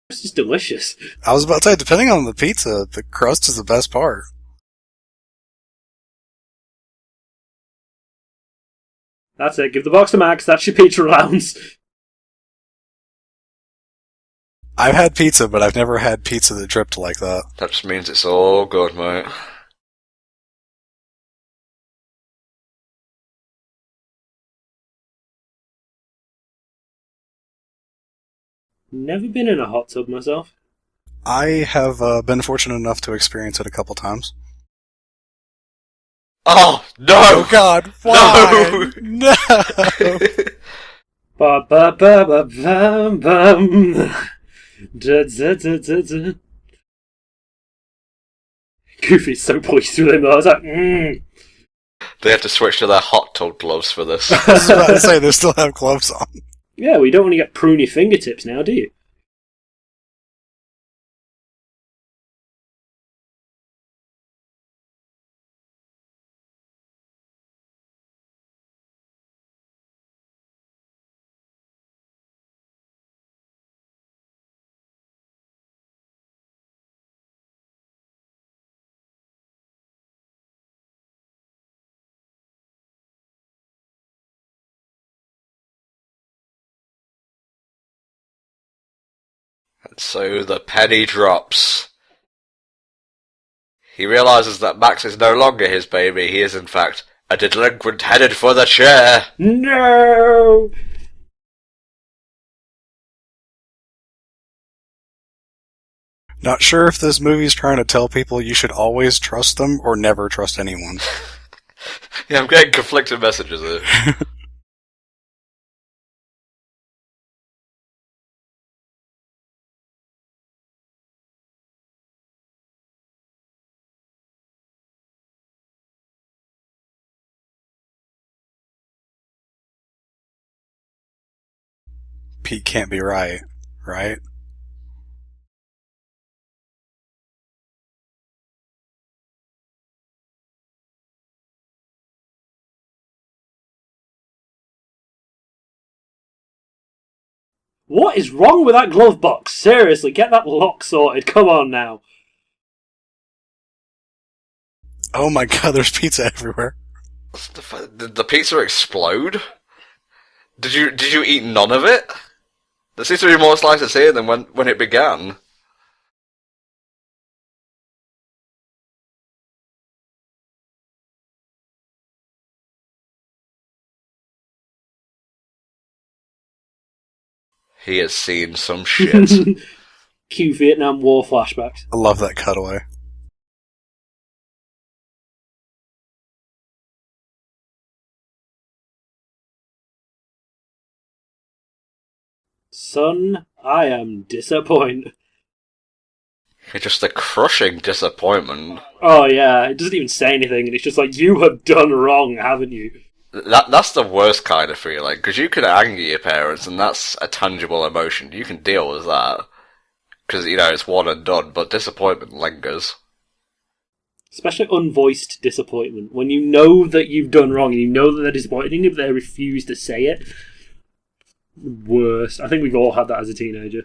This is delicious. I was about to say, depending on the pizza, the crust is the best part. That's it. Give the box to Max. That's your pizza allowance. I've had pizza, but I've never had pizza that dripped like that. That just means it's all good, mate. Never been in a hot tub myself. I have been fortunate enough to experience it a couple times. Oh, no! Oh god, why? No! Ba ba ba ba bam bam. Da, da, da, da, da. Goofy's so pleased with him. I was like, They had to switch to their hot tub gloves for this. I was about to say, they still have gloves on. Yeah, we don't want to get pruny fingertips now, do you? And so the penny drops. He realizes that Max is no longer his baby. He is, in fact, a delinquent headed for the chair. No! Not sure if this movie's trying to tell people you should always trust them or never trust anyone. Yeah, I'm getting conflicting messages here. Pete can't be right, right? What is wrong with that glove box? Seriously, get that lock sorted. Come on now. Oh my god, there's pizza everywhere. Did the pizza explode? Did you eat none of it? There seems to be more slices here than when it began. He has seen some shit. Cue Vietnam War flashbacks. I love that cutaway. Son, I am disappointed. It's just a crushing disappointment. Oh yeah, it doesn't even say anything, and it's just like, you have done wrong, haven't you? That's the worst kind of feeling, because you can anger your parents, and that's a tangible emotion. You can deal with that. because, you know, it's one and done, but disappointment lingers. Especially unvoiced disappointment. When you know that you've done wrong and you know that they're disappointed, even if they refuse to say it. Worst. I think we've all had that as a teenager.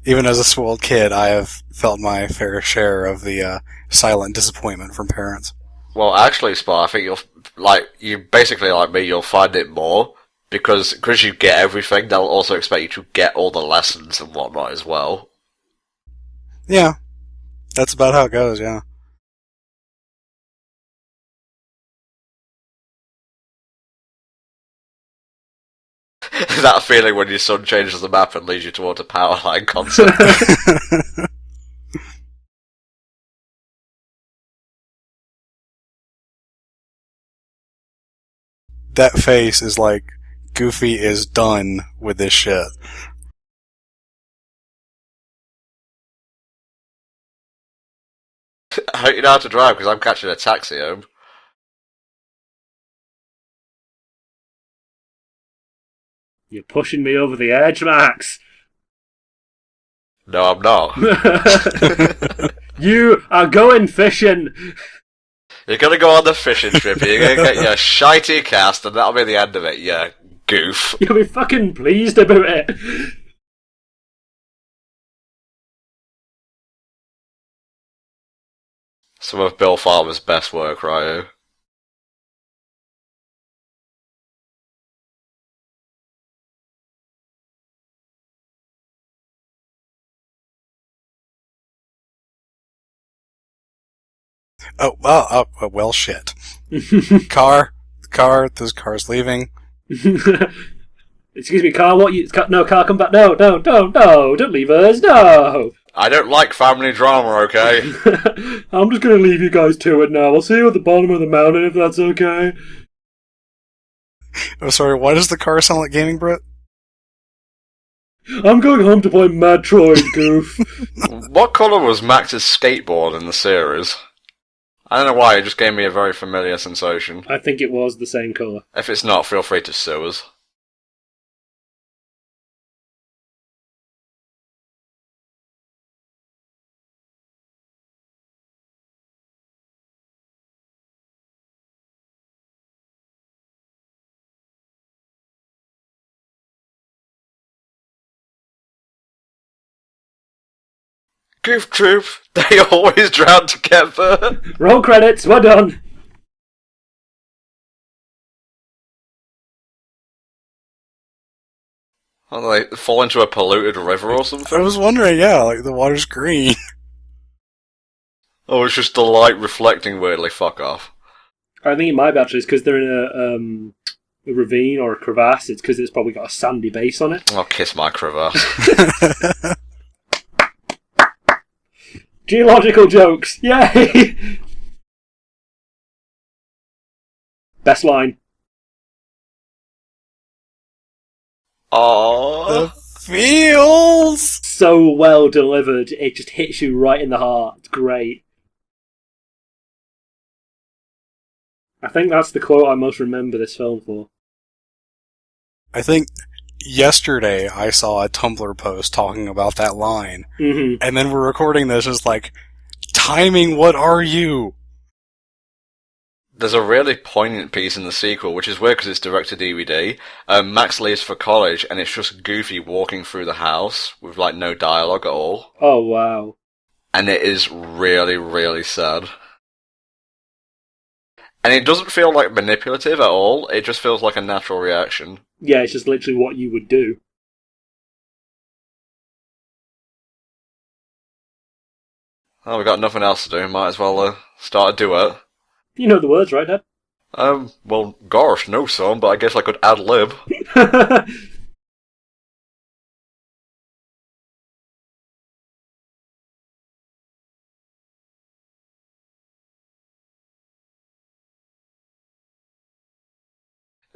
Even as a spoiled kid, I have felt my fair share of the silent disappointment from parents. Well, actually, Spa, I think you basically like me, you'll find it more, because you get everything, they'll also expect you to get all the lessons and whatnot as well. Yeah. That's about how it goes, yeah. That feeling when your son changes the map and leads you towards a power line concept. That face is like, Goofy is done with this shit. I hope you know how to drive, because I'm catching a taxi home. You're pushing me over the edge, Max. No, I'm not. You are going fishing. You're gonna go on the fishing trip, you're gonna get your shitey cast, and that'll be the end of it, you goof. You'll be fucking pleased about it. Some of Bill Farmer's best work, right? Oh, well, shit. This car's leaving. Excuse me, car, no, car, come back. No, don't leave us, no. I don't like family drama, okay? I'm just gonna leave you guys to it now. I'll see you at the bottom of the mountain if that's okay. Oh, sorry, why does the car sound like Gaming Brit? I'm going home to play Metroid, goof. What colour was Max's skateboard in the series? I don't know why, it just gave me a very familiar sensation. I think it was the same colour. If it's not, feel free to sue us. Goof Troop, they always drown together. Roll credits, we're done. Oh, they fall into a polluted river or something? I was wondering, yeah, like the water's green. Oh, it's just the light reflecting weirdly, fuck off. I think it might be actually because they're in a ravine or a crevasse. It's because it's probably got a sandy base on it. I'll kiss my crevasse. Geological jokes, yay! Best line. Aww. The feels! So well delivered, it just hits you right in the heart. It's great. I think that's the quote I most remember this film for. I think yesterday I saw a Tumblr post talking about that line. Mm-hmm. And then we're recording this as like, timing, what are you? There's a really poignant piece in the sequel, which is weird because it's direct to DVD. Max leaves for college, and it's just Goofy walking through the house with like no dialogue at all. Oh, wow. And it is really, really sad. And it doesn't feel like manipulative at all, it just feels like a natural reaction. Yeah, it's just literally what you would do. Oh, we've got nothing else to do, might as well start a duet. You know the words, right, Dad? Well, gosh, no son, but I guess I could ad-lib.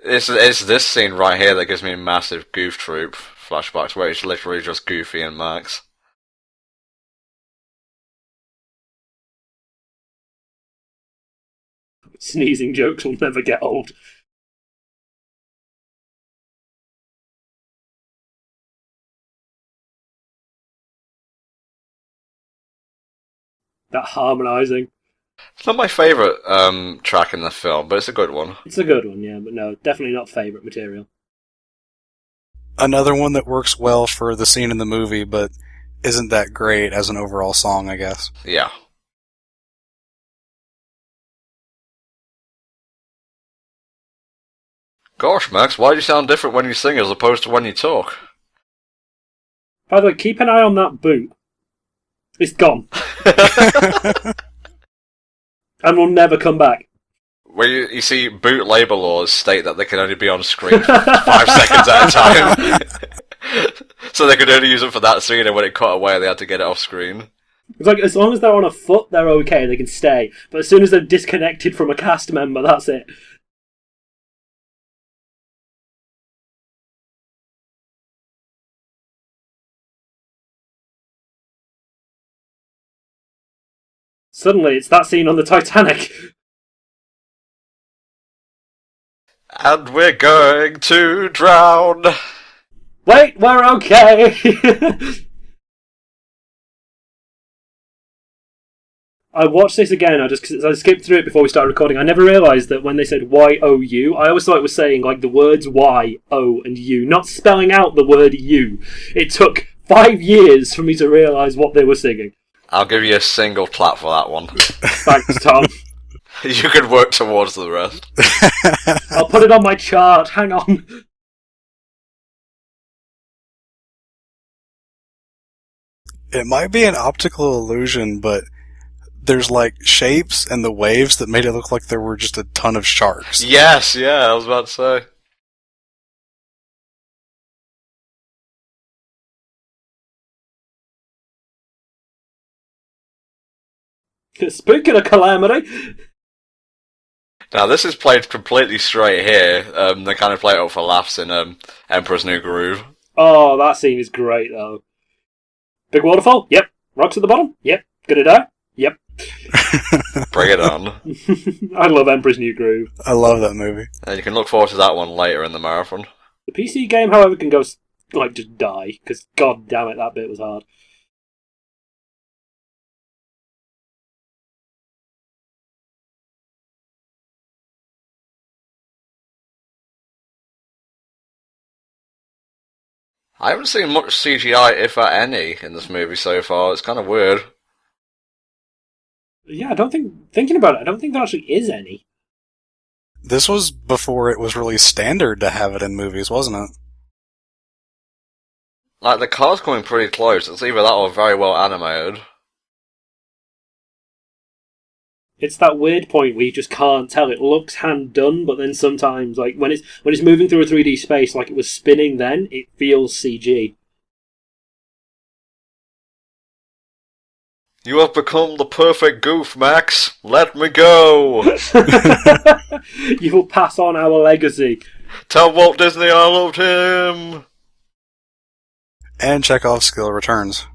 It's this scene right here that gives me a massive Goof Troop flashbacks, where it's literally just Goofy and Max. Sneezing jokes will never get old. That harmonising. It's not my favourite track in the film, but it's a good one. It's a good one, yeah, but no, definitely not favourite material. Another one that works well for the scene in the movie, but isn't that great as an overall song, I guess. Yeah. Gosh, Max, why do you sound different when you sing as opposed to when you talk? By the way, keep an eye on that boot. It's gone. And will never come back. Where you see boot labour laws state that they can only be on screen for 5 seconds at a time. So they could only use it for that scene, and when it cut away, they had to get it off screen. It's like, as long as they're on a foot, they're okay, they can stay. But as soon as they're disconnected from a cast member, that's it. Suddenly, it's that scene on the Titanic. And we're going to drown. Wait, we're okay. I watched this again. I skipped through it before we started recording. I never realised that when they said Y-O-U, I always thought it was saying like the words Y, O, and U, not spelling out the word U. It took 5 years for me to realise what they were singing. I'll give you a single clap for that one. Thanks, Tom. You can work towards the rest. I'll put it on my chart. Hang on. It might be an optical illusion, but there's like shapes and the waves that made it look like there were just a ton of sharks. Yes, yeah, I was about to say. Speaking of calamity. Now, this is played completely straight here. They kind of play it up for laughs in Emperor's New Groove. Oh, that scene is great, though. Big waterfall? Yep. Rocks at the bottom? Yep. Gonna die? Yep. Bring it on. I love Emperor's New Groove. I love that movie. And you can look forward to that one later in the marathon. The PC game, however, can go, like, just die, because god damn it, that bit was hard. I haven't seen much CGI, if at any, in this movie so far. It's kind of weird. Yeah, thinking about it, I don't think there actually is any. This was before it was really standard to have it in movies, wasn't it? Like, the car's coming pretty close. It's either that or very well animated. It's that weird point where you just can't tell. It looks hand done, but then sometimes, like when it's moving through a 3D space, like it was spinning, then it feels CG. You have become the perfect goof, Max. Let me go. You will pass on our legacy. Tell Walt Disney I loved him. And Chekhov's skill returns.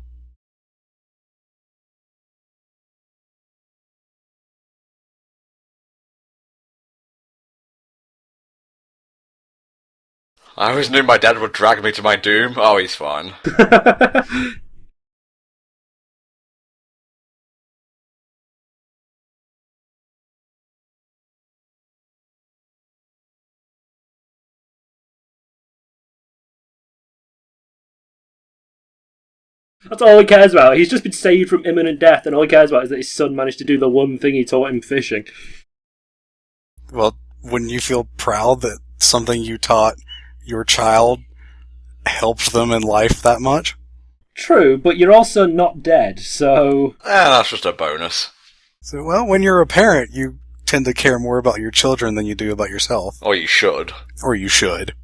I always knew my dad would drag me to my doom. Oh, he's fine. That's all he cares about. He's just been saved from imminent death, and all he cares about is that his son managed to do the one thing he taught him: fishing. Well, wouldn't you feel proud that something you taught your child helped them in life that much? True, but you're also not dead, so... That's just a bonus. So, well, when you're a parent, you tend to care more about your children than you do about yourself. Or you should. Or you should.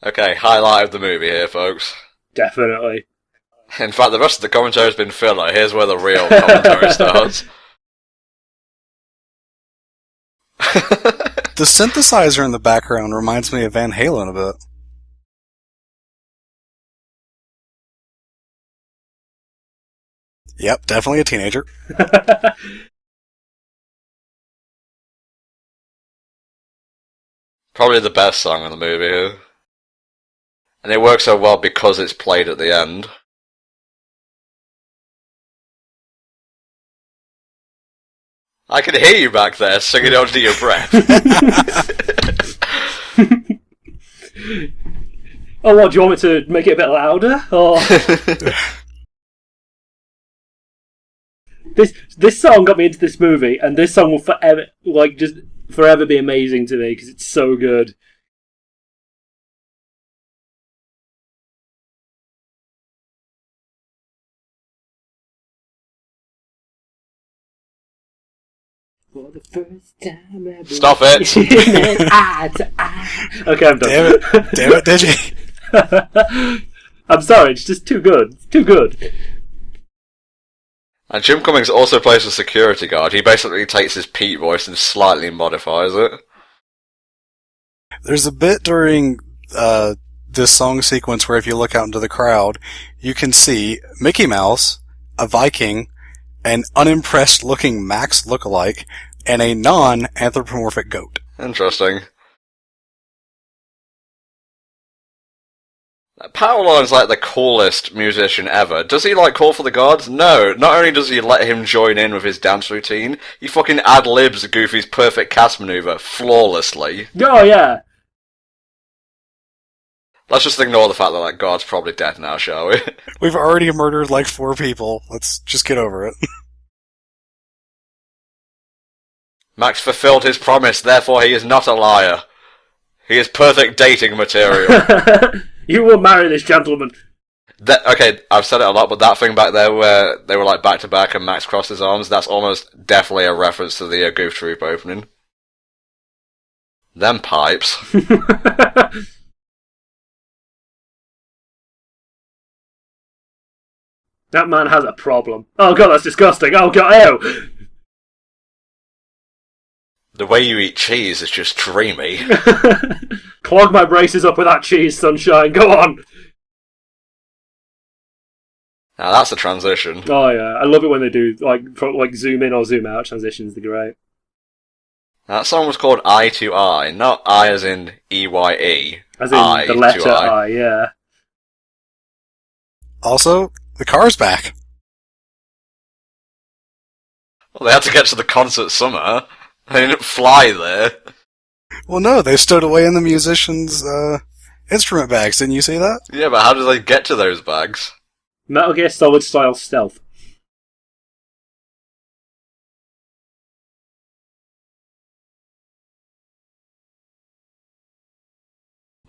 Okay, highlight of the movie here, folks. Definitely. In fact, the rest of the commentary has been filler. Here's where the real commentary starts. The synthesizer in the background reminds me of Van Halen a bit. Yep, definitely a teenager. Probably the best song in the movie here. And it works so well because it's played at the end. I can hear you back there singing under your breath. Oh, what, do you want me to make it a bit louder? Or... This song got me into this movie, and this song will forever be amazing to me, because it's so good. For the first time ever. Stop it! Eye to eye. Okay, I'm done. Damn it, Digi. I'm sorry, it's just too good. It's too good. And Jim Cummings also plays a security guard. He basically takes his Pete voice and slightly modifies it. There's a bit during this song sequence where if you look out into the crowd, you can see Mickey Mouse, a Viking, an unimpressed-looking Max lookalike, and a non-anthropomorphic goat. Interesting. Powerline's like the coolest musician ever. Does he call for the gods? No. Not only does he let him join in with his dance routine, he fucking ad-libs Goofy's perfect cast maneuver flawlessly. Oh, yeah. Let's just ignore the fact that God's probably dead now, shall we? We've already murdered 4 people. Let's just get over it. Max fulfilled his promise, therefore he is not a liar. He is perfect dating material. You will marry this gentleman. Okay, I've said it a lot, but that thing back there where they were back to back and Max crossed his arms, that's almost definitely a reference to the Goof Troop opening. Them pipes. That man has a problem. Oh god, that's disgusting. Oh god, ew. The way you eat cheese is just dreamy. Clog my braces up with that cheese, sunshine. Go on. Now that's a transition. Oh yeah, I love it when they do zoom in or zoom out transitions. They're great. That song was called Eye to Eye, not I as in EYE. As in I the letter to I. I, yeah. Also, the car's back. Well, they had to get to the concert somehow. They didn't fly there. Well, no, they stowed away in the musicians' instrument bags. Didn't you see that? Yeah, but how did they get to those bags? Metal Gear Solid style stealth.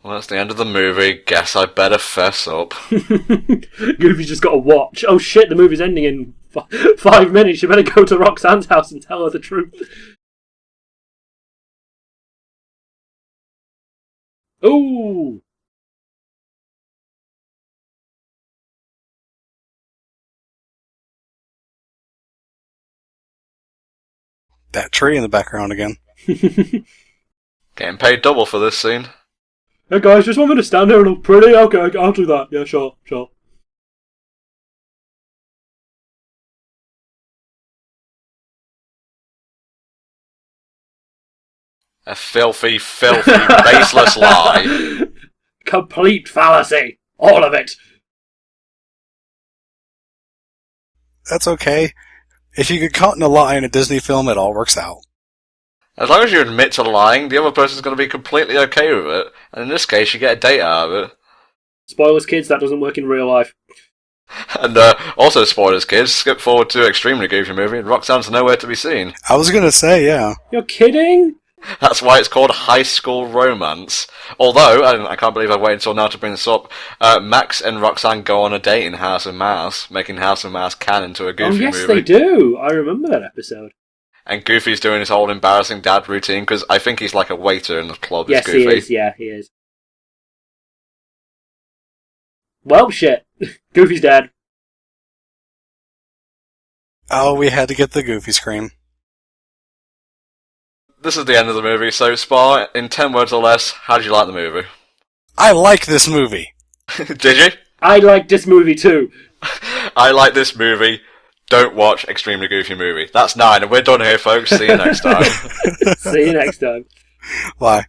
Well, that's the end of the movie. Guess I better fess up. Goofy's just got a watch. Oh shit, the movie's ending in 5 minutes. You better go to Roxanne's house and tell her the truth. Ooh! That tree in the background again. Getting paid double for this scene. Hey guys, just want me to stand here and look pretty? Okay, I'll do that. Yeah, sure. A filthy, baseless lie. Complete fallacy. All of it. That's okay. If you get caught in a lie in a Disney film, it all works out. As long as you admit to lying, the other person's going to be completely okay with it. And in this case, you get a date out of it. Spoilers, kids, that doesn't work in real life. And also, spoilers, kids, skip forward to Extremely Goofy Movie, and Roxanne's nowhere to be seen. I was gonna say, yeah. You're kidding? That's why it's called High School Romance. Although, I can't believe I've waited until now to bring this up, Max and Roxanne go on a date in House of Mouse, making House of Mouse canon to a Goofy movie. Oh yes, they do. I remember that episode. And Goofy's doing his whole embarrassing dad routine, because I think he's like a waiter in the club. Yes, Goofy. he is. Yeah, he is. Well, shit. Goofy's dead. Oh, we had to get the Goofy scream. This is the end of the movie, so Spar, in 10 words or less, how did you like the movie? I like this movie. Did you? I like this movie too. I like this movie. Don't watch Extremely Goofy Movie. That's 9, and we're done here, folks. See you next time. See you next time. Bye.